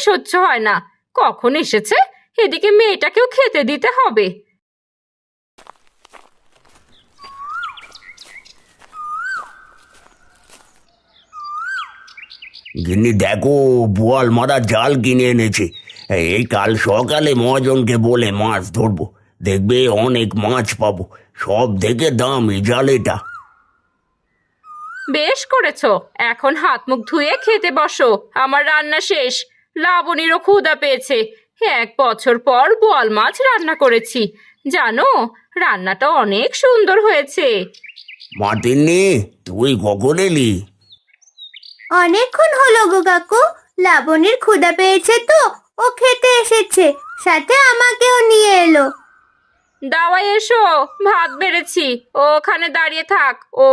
সহ্য হয় না। কখন এসেছে, এদিকে মেয়েটাকেও খেতে দিতে হবে। গিন্নি দেখো, বোয়াল মারা জাল কিনে এনেছে। এই কাল সকালে মহাজনকে বলে মাছ ধরবো, দেখবে অনেক মাছ পাবো। সব থেকে দামি জাল এটা। বেশ করেছো, এখন হাত মুখ ধুয়ে খেতে বসো। আমার রান্না শেষ। লাবণীরও ক্ষুধা পেয়েছে। 1 বছর পর বোয়াল মাছ রান্না করেছি। জানো, রান্নাটা অনেক সুন্দর হয়েছে। মাতিননি, তুই কখন এলি? অনেকক্ষণ হলো গো কাকু। লাবণীর ক্ষুধা পেয়েছে তো ও খেতে এসেছে, সাথে আমাকেও নিয়ে এলো। দাওয়াই এসো, ভাত বেড়েছি। ও ওখানে দাঁড়িয়ে থাক। ও